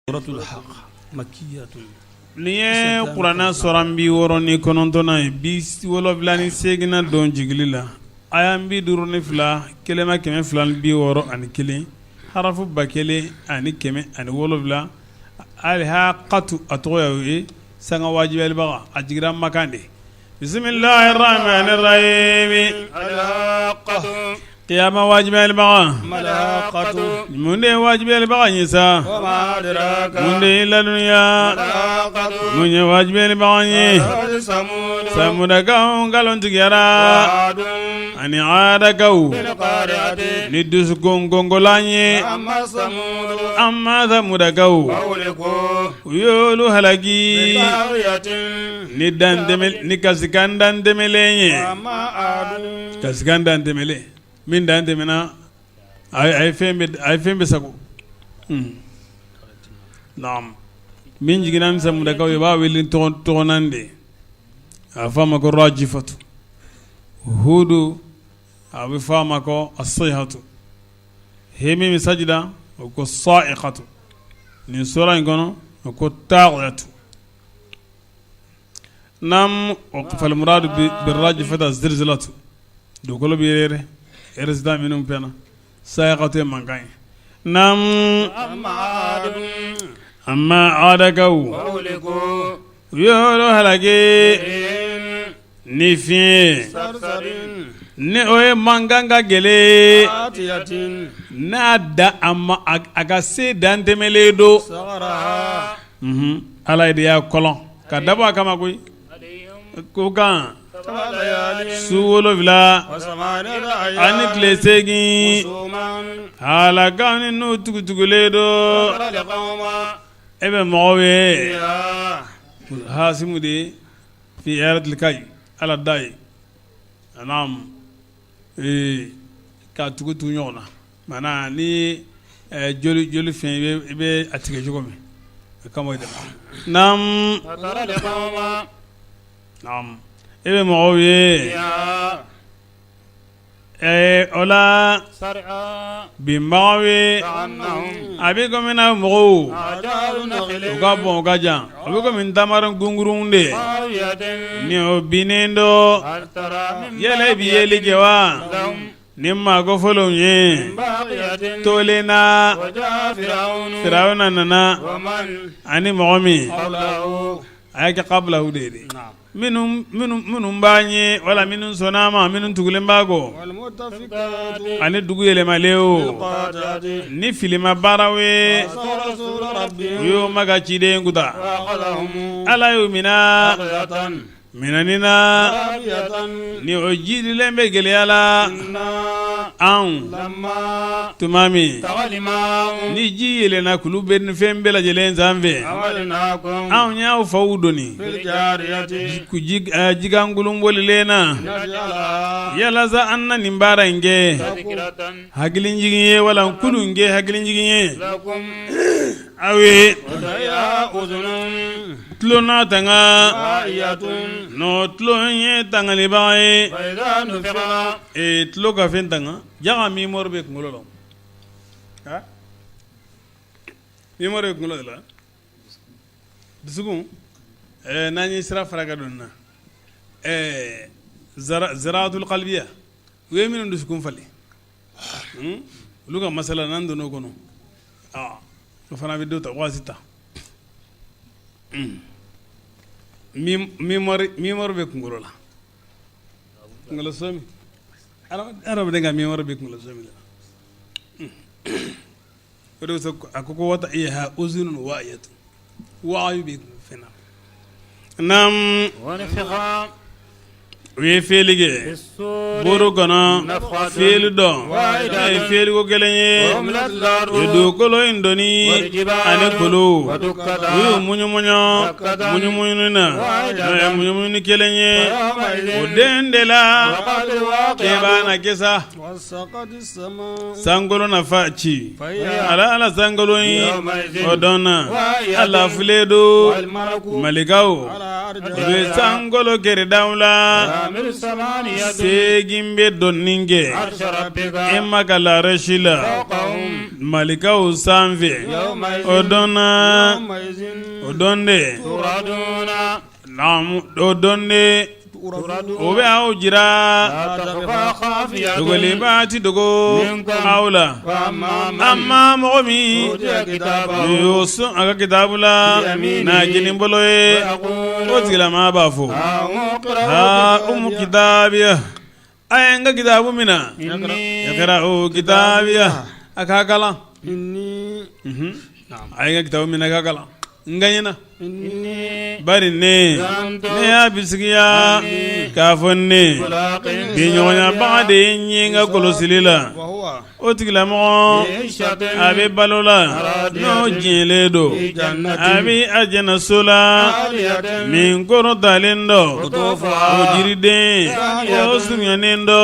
Suratul Haaqqa makkiyatun. Niye Qur'ana sorambi woroni konontona bi woloflani segina don jigilila ayambi duruni fila kelema keme filan bi woro ani kelen harafu bakele ani keme ani wolofla al haqqatu atoyawi sanga wajibel baga ajigram makande bismillahir rahmanir rahim al haqqatu qiyama wajibel baga malaqatu munde wajibel baga nyisa wa ma adraka munde la dunya malaqatu munye wajibel baga nyi samuda kaw galon tigara ani ada kaw ni dus gongolanye amma samuda kaw yolu halagi ni dandemel ni kasikandan demelenye kasikandan demele min dandemena ay fembe sako naam min jiginan samuda kaw ba welin tonande afama ko rajifatu hudu awi fama ko as-sayhatu hemi misajida ko sa'iqatu ni sura ngono ko ta'atu nam fal murad bil rajifatu az-zilzalatu do ko lobire erzda minum pena sa'iqatu mangai nam amma adakaw yoro halage ni fiye ni oye manganga gele na da amma aga se dan temele do ala ide ya kolon ka daba kama koy ko kan suwolo vila ani klesegi ala kan no tugule do ebe mowe hasimudi في إعادة الكاي على الداي نعم كاتوكو تونيونا مانا ني جولي فين بي أتيكي جوكمي كما يدل نعم نعم إبه معوي ola bimawe abiko mina mugo uga bon gaja abiko min tamaran gungurunde ni obinendo yele biyeli jewa nimma go folo nye tolena firawna nana ani mu'mi ayaka qabla hudede minum banye wala minum sonama minum tugulen bago ani dugu yele maleo ni filima barawe yo maga chide nguta ala yo minanina ni ojidi lembe gele ala an tumami ni ji yele na kulu ben fembe la jelen zambe an nya fawdoni ku jigangulum wolena yala za anna nimbara nge hagilin jigiye wala kulu nge hagilin jigiye awe tlona tanga no tlonye tanga libae tlo ka fentanga jaga mi morbe ngololo ha mi morbe ngololo la disugu nani sira faraga donna zaratul qalbiya we min disugu fali luga masala nan dono kono fana bi do ta wasita mimor be kungolo la ngolo somi arab de nga mimor be kungolo somi la odo so akoko wata iha uzunun wa'iyatu wa'yu be fena nam wa nafiqa we felige boro gona felu do ay felu go gelenye do kolo indoni ane kolo yu munyu na ay munyu kelenye o dendela kebana kesa sangolo na fachi ala sangolo yi odona ala fledo malikao we sangolo kere daula أوامر الثمانية segin be donnin kɛ عرش ربك e ma ka laarɛsi la فوقهم malikaw sanfɛ o don na يومئذ o don de تردون o don de o bɛ aw jira لا تخفى خافية dogoliba ti dogo منكم aw la فأما من amma mɔgɔ min أوتي كتابه y'o sɔn a ka kitabu la n'a jeni bolo ye o فيقول tigilama b'a fɔ ha umu kitabiya a ye n ka kitabu mina إني yakara o kitabiya a k'a kalan إني a ye n ka kitabu mina a k'a kalan n ka ɲɛna إني bari ne y'a bisigiya k'a fɔ ne ملاق biɲɔgɔnyabaga de ye n ye n ka kɔlɔsili la وهو o tigilamɔgɔ عيشة a bɛ balo la n'o diɲɛlen don في جنة a bɛ ajɛnaso la عالية min kɔrɔtalen dɔ o قطوفها jiriden o surunyalen dɔ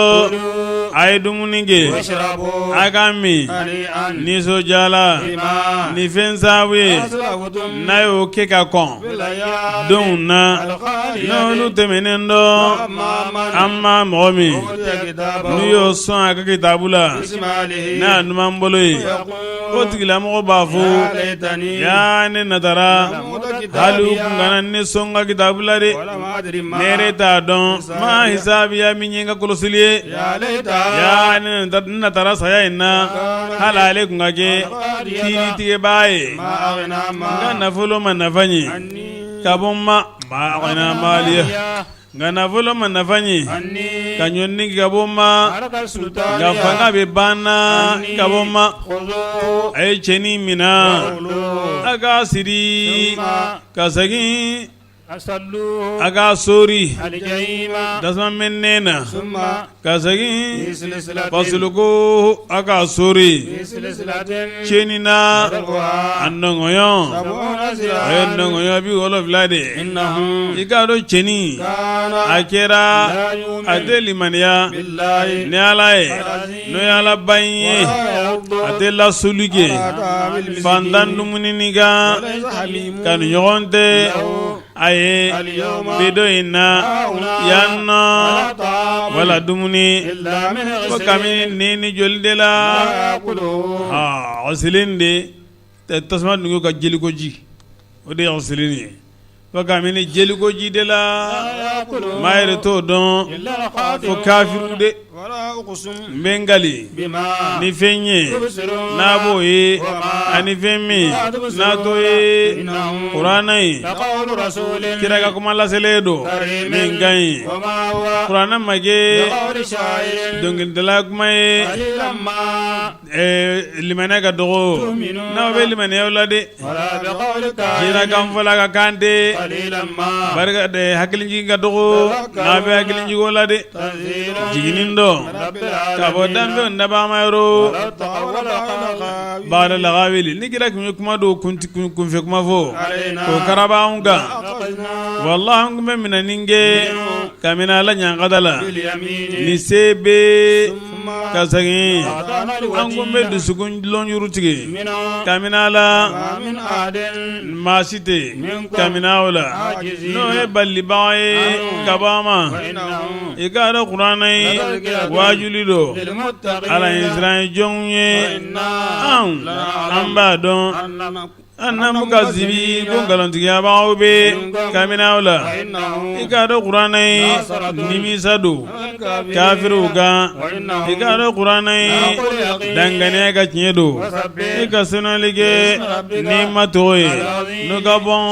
a ye dumuni kɛ واشربوا a ka min هنيئا nisɔndiyala بما ni fɛn sababu ye أسلفتم n'a y'o kɛ ka kɔn بالأيام denw na الخالية n'olu tɛmɛnen dɔ أما من an ma mɔgɔ min أوتي كتابه n'u y'o sɔn a ka kitabu la بشماله n'a numan bolo ye o يقول tigilamɔgɔ b'a يا fɔ ليتني yaa ne natara لم أوت hali u كتابي kun kana ne sɔn ka kitabu la de ولم أدري ما ne yɛrɛ t'a dɔn ma hisabiya min ye n ka kɔlɔsili ye يا ليتها yaa ne natara saya in na hali ale kun ka kɛ kiiritigɛbaa ye ما أغنى n ka ما nafolo ma nafa ɲe عني ka bɔ n ma agɔna maliya nka nafolo ma nafa ɲe عني ka ɲɔni ka bɔ n ma حركة السلطان nka fanga bɛ banna ka bɔ n ma خذوا a ye cɛnin mina قولوا a k'a siri ka segin أصلوا a k'a sori الجحيم tasuma mɛnɛ na ثم ka في segin سلسلة fasiluko a k'a sori في سلسلة cɛnin na a ذرعها nɔngɔɲɔ 70 a ye ذراعا nɔngɔɲɔ 70 de إنهم i k'a dɔn cɛnin كان a kɛra لا a يؤمن tɛ limaniya بالله ni ala ye n'o ye ala ba in ye ولا يرد a tɛ lasoli kɛ طعام المسكين fantan dumuni ni kan وليس حميم ka ni ɲɔgɔn tɛ a ye اليوم bi dɔ in na yan nɔ ولا طعام wala dumuni إلا من ko غسل kabini ni ni joli de la لا يأكله o silen de tasuma dungo ka jeliko ji o de ye o silen ye ko kabini jeliko ji de la لا يأكله maa yɛrɛ t'o dɔn إلا الخاطئ fo kafiru de ولا أقسم n bɛ n gali بما ni fɛn ye تبصرون n'a b'o ye ani fɛn min n'a t'o ye kuranɛ ye لقول رسول kira ka kuma laselen don min ka ɲi وما هو kuranɛ ma kɛ بقول شاعر dɔnkilidala kuma ye قليلا ما limaniya ka dɔgɔ n'aw bɛ limaniyaw la de ولا بقول kira كاهن kan fɔla ka kan tɛ قليلا ما barika hakilinjigi ka dɔgɔ n'a bɛ hakilinjigo la de تنزيل jiginin dɔ رب ka bɔ العالمين danfɛnw dabamayɔrɔ لو تقول قال baara lagawili ni kira kun ye kuma dɔw kunfɛ kuma fɔ علينا k'o karaba anw kan أخذنا wallahi an kun bɛ minɛni kɛ kabini ala ɲankada la باليمين ni se bɛ ثم ka segin أعطانا an kun bɛ الوتين dusukun lɔn yuru tigɛ من kabini ala ومن أحد maa si tɛ kabini aw la n'o ye balibaga ye ka bɔ an ma وإنه i k'a dɔn kuranɛ ye wajuli don للمتقين ala ye siran ye jɔnw ye وإنا an b'a dɔn an na muka zibi ko nkalontigiyabagaw bɛ kabini aw la وإنه i k'a dɔn kuranɛ ye nimisa don kafiriw kan i k'a dɔn kuranɛ ye danganiya ka tiɲɛ don i ka senali kɛ n'i ma tɔgɔ ye n'o ka bɔn